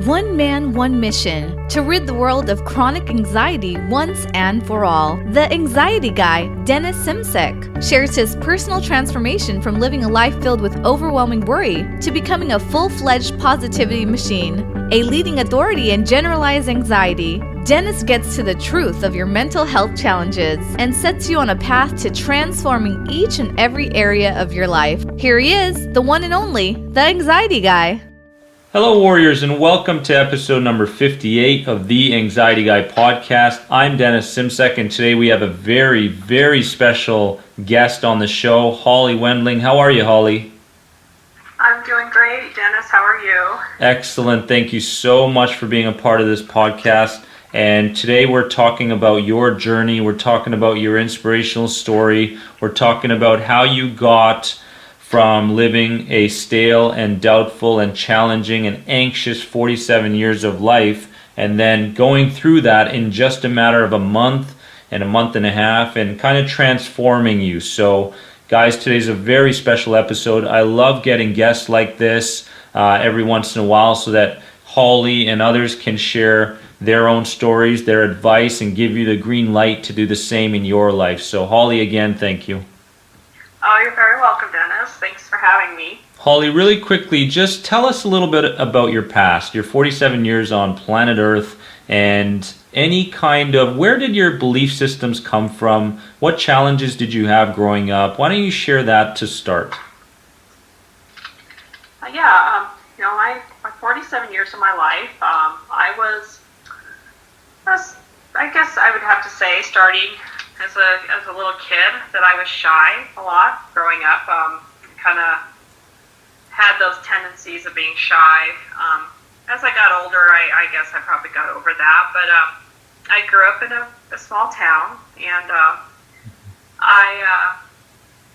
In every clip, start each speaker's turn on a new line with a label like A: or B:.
A: One man, one mission, to rid the world of chronic anxiety once and for all. The Anxiety Guy, Dennis Simsek, shares his personal transformation from living a life filled with overwhelming worry to becoming a full-fledged positivity machine, a leading authority in generalized anxiety. Dennis gets to the truth of your mental health challenges and sets you on a path to transforming each and every area of your life. Here he is, the one and only, the Anxiety Guy.
B: Hello, Warriors, and welcome to episode number 58 of the Anxiety Guy podcast. I'm Dennis Simsek, and today we have a very, very special guest on the show, Holly Wendling. How are you, Holly?
C: I'm doing great, Dennis. How are you?
B: Excellent. Thank you so much for being a part of this podcast. And today we're talking about your journey. We're talking about your inspirational story. We're talking about how you got from living a stale and doubtful and challenging and anxious 47 years of life, and then going through that in just a matter of a month and a half and kind of transforming you. So guys, today's a very special episode. I love getting guests like this every once in a while so that Holly and others can share their own stories, their advice, and give you the green light to do the same in your life. So Holly, again, thank you.
C: Oh, you're very welcome, Dennis. Thanks for having me.
B: Holly, really quickly, just tell us a little bit about your past, your 47 years on planet Earth, and any kind of, where did your belief systems come from? What challenges did you have growing up? Why don't you share that to start?
C: My 47 years of my life, I guess I would have to say, starting as a little kid, that I was shy a lot growing up. Kind of had those tendencies of being shy. As I got older, I guess I probably got over that. But I grew up in a small town, and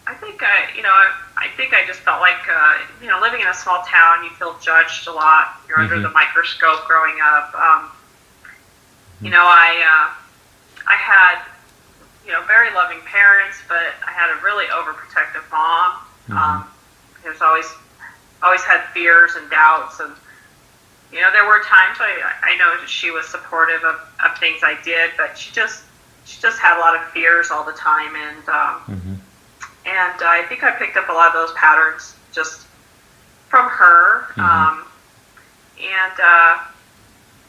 C: I think I just felt like living in a small town, you feel judged a lot. You're under the microscope growing up. I had very loving parents, but I had a really overprotective mom. There's always had fears and doubts, and there were times I know she was supportive of things I did, but she just had a lot of fears all the time, and I think I picked up a lot of those patterns just from her,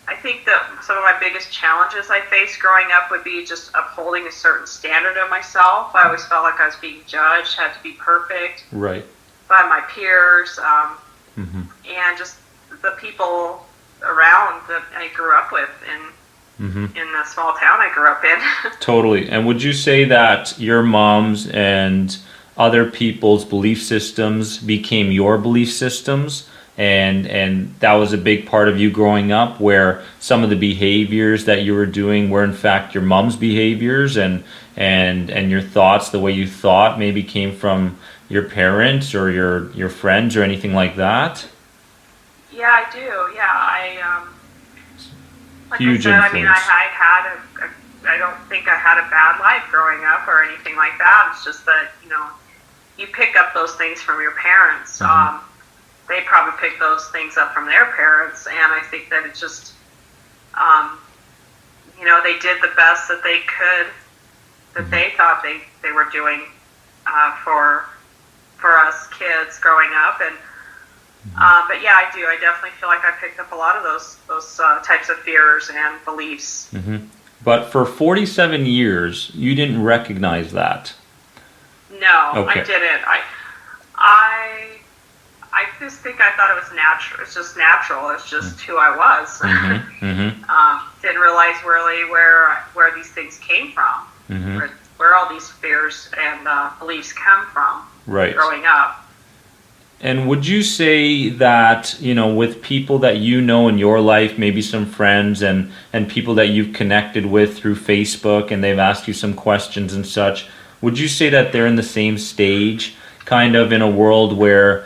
C: I think that some of my biggest challenges I faced growing up would be just upholding a certain standard of myself. I always felt like I was being judged, had to be perfect by my peers, and just the people around that I grew up with in the small town I grew up in.
B: Totally. And would you say that your mom's and other people's belief systems became your belief systems? And that was a big part of you growing up, where some of the behaviors that you were doing were in fact your mom's behaviors, and your thoughts, the way you thought, maybe came from your parents or your friends or anything like that?
C: Yeah, I do. Yeah,
B: Huge
C: I said,
B: influence.
C: I don't think I had a bad life growing up or anything like that. It's just that, you pick up those things from your parents. They probably picked those things up from their parents, and I think that it's just, they did the best that they could, that they thought they were doing for us kids growing up, and but yeah, I do. I definitely feel like I picked up a lot of those types of fears and beliefs.
B: But for 47 years, you didn't recognize that.
C: No,
B: Okay.
C: I didn't. I just think I thought it was natural. It's just natural. It's just who I was. Didn't realize really where these things came from, where all these fears and beliefs come from growing up.
B: And would you say that, with people that you know in your life, maybe some friends and people that you've connected with through Facebook, and they've asked you some questions and such, would you say that they're in the same stage, kind of in a world where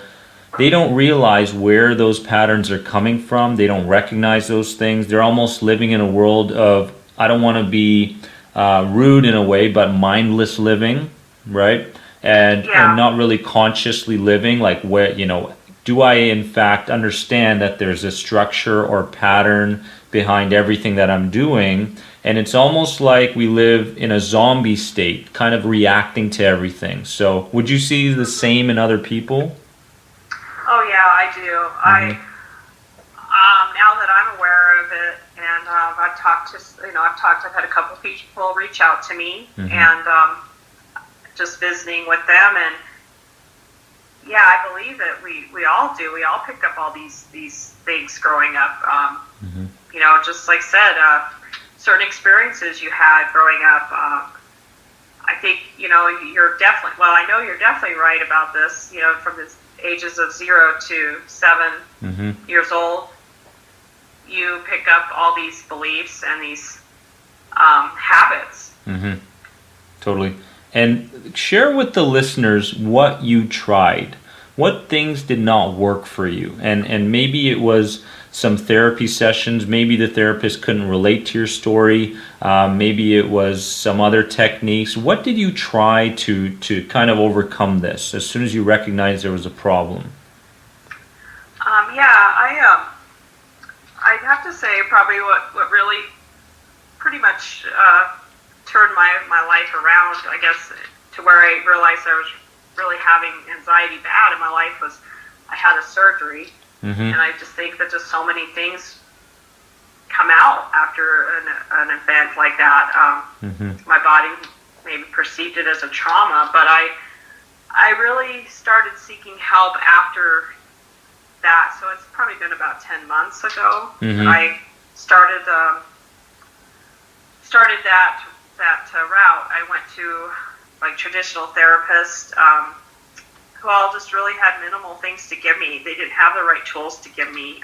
B: they don't realize where those patterns are coming from? They don't recognize those things. They're almost living in a world of, I don't want to be rude in a way, but mindless living, right? And not really consciously living, like where, do I in fact understand that there's a structure or pattern behind everything that I'm doing? And it's almost like we live in a zombie state, kind of reacting to everything. So would you see the same in other people?
C: Oh yeah, I do. Now that I'm aware of it, and I've had a couple of people reach out to me, and just visiting with them, and yeah, I believe that we all do. We all picked up all these things growing up. Just like I said, certain experiences you had growing up. I think you're definitely. Well, I know you're definitely right about this. From the ages of 0 to 7 years old, you pick up all these beliefs and these habits.
B: Totally. And share with the listeners what you tried. What things did not work for you? And maybe it was some therapy sessions. Maybe the therapist couldn't relate to your story. Maybe it was some other techniques. What did you try to kind of overcome this as soon as you recognized there was a problem?
C: I'd have to say probably what really pretty much turned my life around, I guess, to where I realized I was really having anxiety bad in my life was I had a surgery. And I just think that just so many things come out after an event like that. My body maybe perceived it as a trauma, but I really started seeking help after that. So it's probably been about 10 months ago. I started that route. I went to traditional therapists who all just really had minimal things to give me. They didn't have the right tools to give me.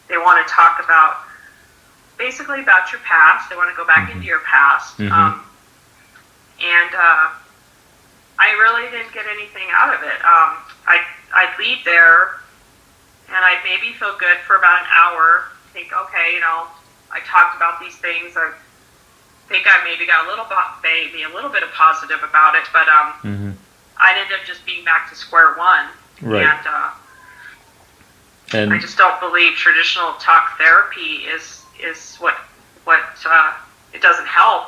C: They want to talk basically about your past. They want to go back into your past. And I really didn't get anything out of it. I'd leave there and I'd maybe feel good for about an hour, think, okay, I talked about these things. I think I maybe got a little bit of positive about it, but I'd end up just being back to square one.
B: Right.
C: And I just don't believe traditional talk therapy is what it doesn't help.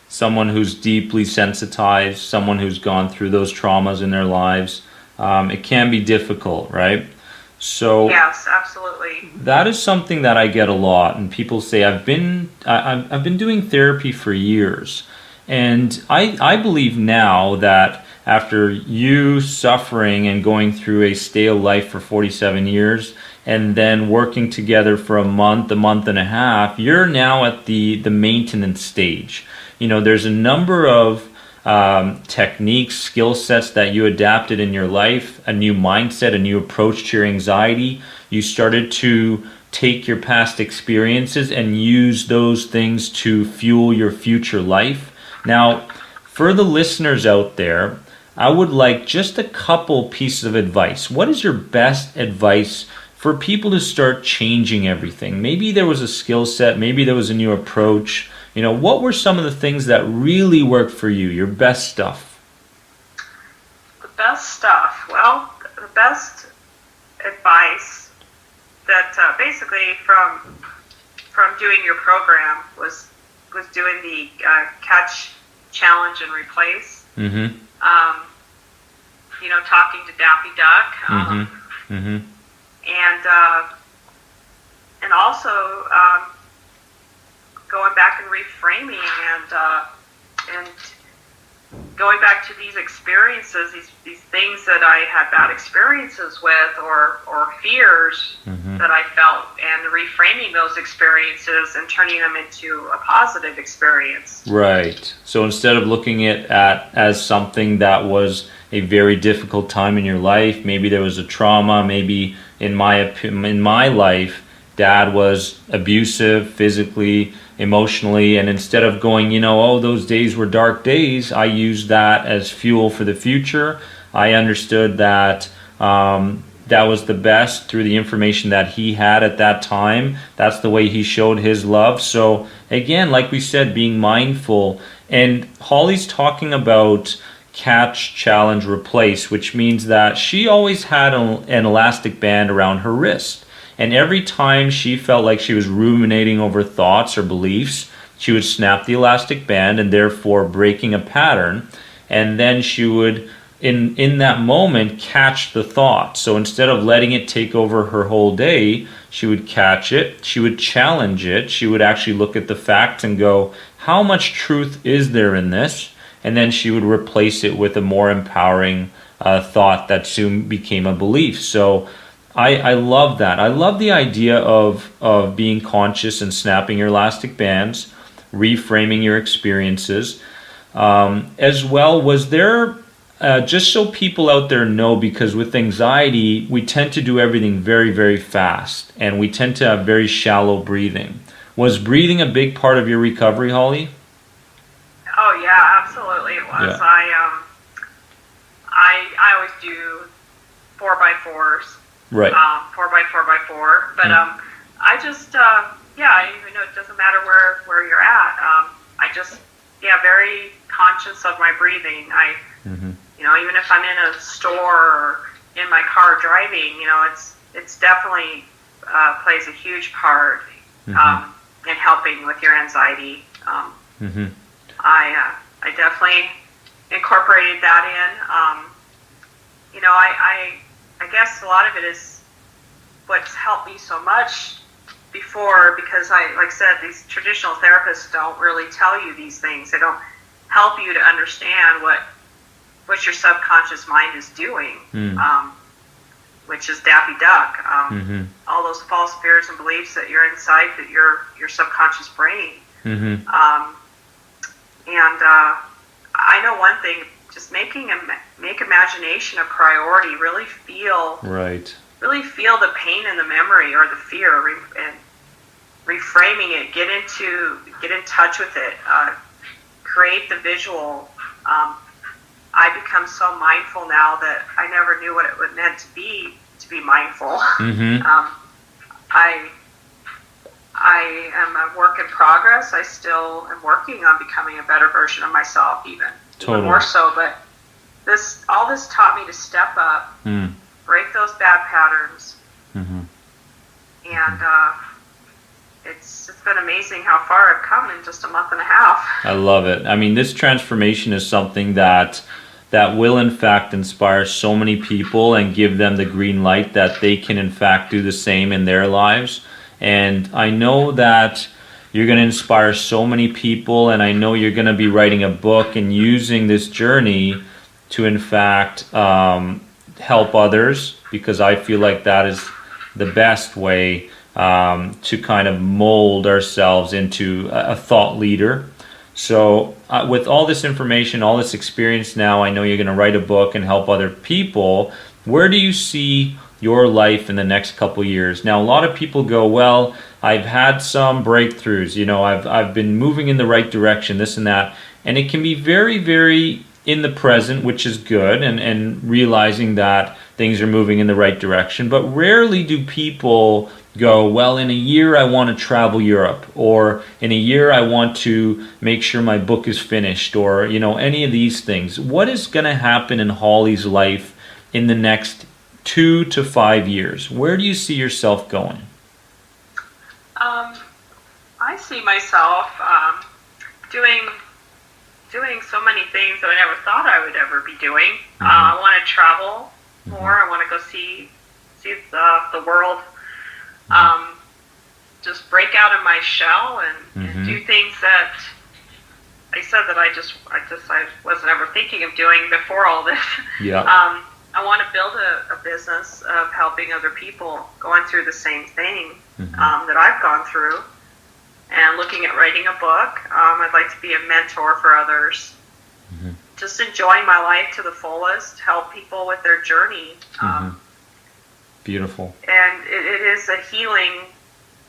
B: Someone who's deeply sensitized, someone who's gone through those traumas in their lives, it can be difficult, right? So
C: yes, absolutely.
B: That is something that I get a lot, and people say I've been doing therapy for years, and I believe now that after you suffering and going through a stale life for 47 years, and then working together for a month and a half, you're now at the maintenance stage. There's a number of techniques, skill sets that you adapted in your life, a new mindset, a new approach to your anxiety. You started to take your past experiences and use those things to fuel your future life. Now, for the listeners out there, I would like just a couple pieces of advice. What is your best advice for people to start changing everything? Maybe there was a skill set, maybe there was a new approach. What were some of the things that really worked for you, your best stuff?
C: The best stuff? Well, the best advice that basically from doing your program was doing the catch, challenge, and replace. Talking to Daffy Duck. And also going back and reframing and going back to these experiences, these things that I had bad experiences with or fears that I felt, and reframing those experiences and turning them into a positive experience. Right.
B: So instead of looking at as something that was a very difficult time in your life, maybe there was a trauma, maybe in my life, Dad was abusive physically, emotionally, and instead of going, those days were dark days, I used that as fuel for the future. I understood that that was the best through the information that he had at that time. That's the way he showed his love. So again, like we said, being mindful. And Holly's talking about catch, challenge, replace, which means that she always had an elastic band around her wrist. And every time she felt like she was ruminating over thoughts or beliefs, she would snap the elastic band and therefore breaking a pattern. And then she would, in that moment, catch the thought. So instead of letting it take over her whole day, she would catch it, she would challenge it, she would actually look at the facts and go, how much truth is there in this? And then she would replace it with a more empowering thought that soon became a belief. So I love that. I love the idea of being conscious and snapping your elastic bands, reframing your experiences. As well, was there, just so people out there know, because with anxiety, we tend to do everything very, very fast, and we tend to have very shallow breathing. Was breathing a big part of your recovery, Holly?
C: Oh yeah, absolutely it was.
B: Yeah.
C: I always do 4x4s.
B: Right.
C: 4x4x4. But I just even though it doesn't matter where you're at, I just very conscious of my breathing. Even if I'm in a store or in my car driving, it's definitely plays a huge part in helping with your anxiety. I definitely incorporated that in. I guess a lot of it is what's helped me so much before, because like I said, these traditional therapists don't really tell you these things. They don't help you to understand what your subconscious mind is doing, which is Daffy Duck. All those false fears and beliefs that you're inside, that your subconscious brain. I know one thing, just make imagination a priority. Really feel the pain and the memory or the fear, and reframing it. Get in touch with it. Create the visual. I become so mindful now that I never knew what it would meant to be mindful. I am a work in progress. I still am working on becoming a better version of myself, even more so. But all this taught me to step up, break those bad patterns, and it's been amazing how far I've come in just a month and a half.
B: I love it. I mean, this transformation is something that will in fact inspire so many people and give them the green light that they can in fact do the same in their lives. And I know that you're going to inspire so many people, and I know you're going to be writing a book and using this journey to in fact help others, because I feel like that is the best way to kind of mold ourselves into a thought leader. So with all this information, all this experience now, I know you're going to write a book and help other people. Where do you see your life in the next couple of years? Now, a lot of people go, well, I've had some breakthroughs, I've been moving in the right direction, this and that. And it can be very, very in the present, which is good, and realizing that things are moving in the right direction. But rarely do people go, well, in a year I want to travel Europe, or in a year I want to make sure my book is finished, or any of these things. What is going to happen in Holly's life in the next 2 to 5 years? Where do you see yourself going?
C: I see myself doing so many things that I never thought I would ever be doing. I want to travel more. I want to go see the world. Just break out of my shell and do things that I said that I wasn't ever thinking of doing before all this.
B: Yeah.
C: I want to build a business of helping other people going through the same thing that I've gone through, and looking at writing a book. I'd like to be a mentor for others. Just enjoying my life to the fullest, help people with their journey.
B: Beautiful.
C: And it is a healing.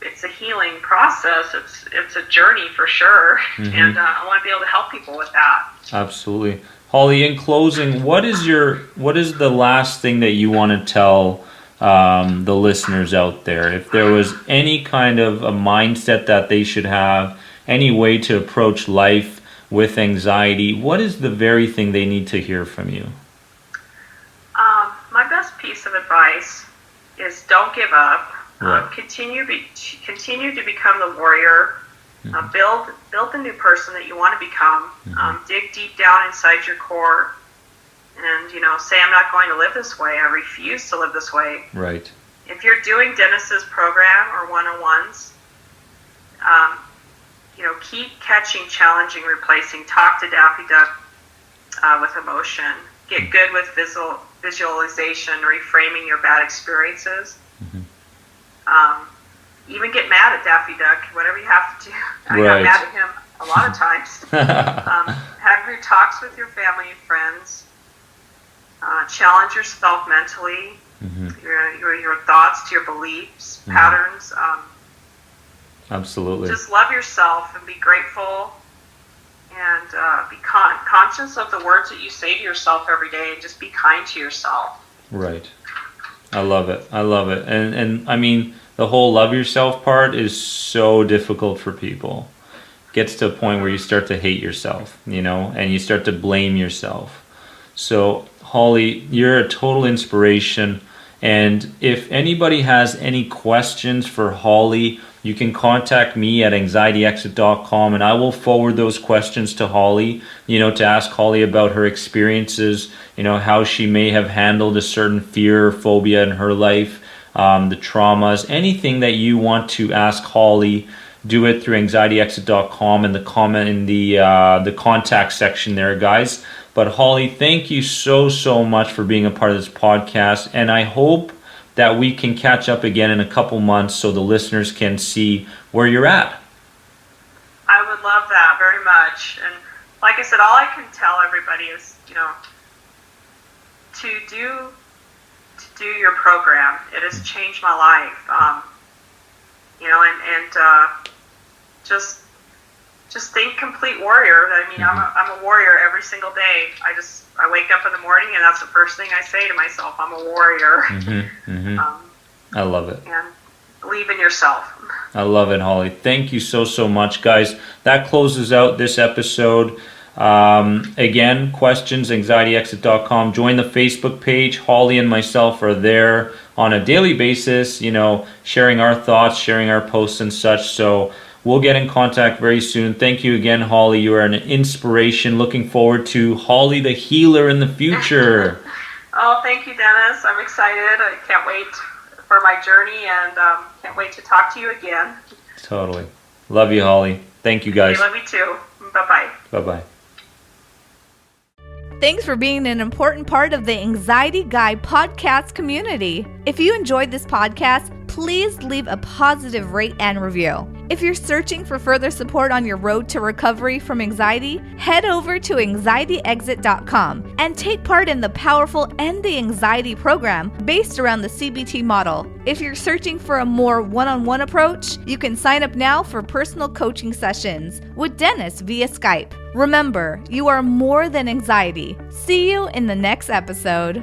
C: It's a healing process. It's a journey for sure, and I want to be able to help people with that.
B: Absolutely. Holly, in closing, what is the last thing that you want to tell the listeners out there? If there was any kind of a mindset that they should have, any way to approach life, with anxiety, what is the very thing they need to hear from you?
C: My best piece of advice is don't give up.
B: Right.
C: Continue to become the warrior. Build the new person that you want to become. Dig deep down inside your core, and say, I'm not going to live this way. I refuse to live this way.
B: Right.
C: If you're doing Dennis's program or one-on-ones, keep catching, challenging, replacing. Talk to Daffy Duck with emotion. Get good with visualization, reframing your bad experiences. Even get mad at Daffy Duck, whatever you have to do. I got mad at him a lot of times. Have your talks with your family and friends. Challenge yourself mentally, your thoughts to your beliefs, patterns.
B: Absolutely.
C: Just love yourself and be grateful, and be conscious of the words that you say to yourself every day, and just be kind to yourself.
B: Right. I love it. And I mean, the whole love yourself part is so difficult for people. Gets to a point where you start to hate yourself, and you start to blame yourself. So, Holly, you're a total inspiration. And if anybody has any questions for Holly, you can contact me at anxietyexit.com, and I will forward those questions to Holly, to ask Holly about her experiences, how she may have handled a certain fear or phobia in her life, the traumas, anything that you want to ask Holly. Do it through anxietyexit.com in the comment in the contact section there, guys. But Holly, thank you so much for being a part of this podcast, and I hope that we can catch up again in a couple months so the listeners can see where you're at.
C: I would love that very much. And like I said, all I can tell everybody is, to do your program. It has changed my life. Just think complete warrior. I mean, I'm a warrior every single day. I wake up in the morning, and that's the first thing I say to myself. I'm a warrior.
B: I love it.
C: And believe in yourself.
B: I love it, Holly. Thank you so much, guys. That closes out this episode. Again, questions, anxietyexit.com. Join the Facebook page. Holly and myself are there on a daily basis, sharing our thoughts, sharing our posts and such. So we'll get in contact very soon. Thank you again, Holly. You are an inspiration. Looking forward to Holly the Healer in the future.
C: Oh, thank you, Dennis. I'm excited. I can't wait for my journey, and can't wait to talk to you again.
B: Totally. Love you, Holly. Thank you, guys.
C: I love you too. Bye-bye.
B: Bye-bye.
A: Thanks for being an important part of the Anxiety Guy podcast community. If you enjoyed this podcast, please leave a positive rate and review. If you're searching for further support on your road to recovery from anxiety, head over to anxietyexit.com and take part in the powerful End the Anxiety program based around the CBT model. If you're searching for a more one-on-one approach, you can sign up now for personal coaching sessions with Dennis via Skype. Remember, you are more than anxiety. See you in the next episode.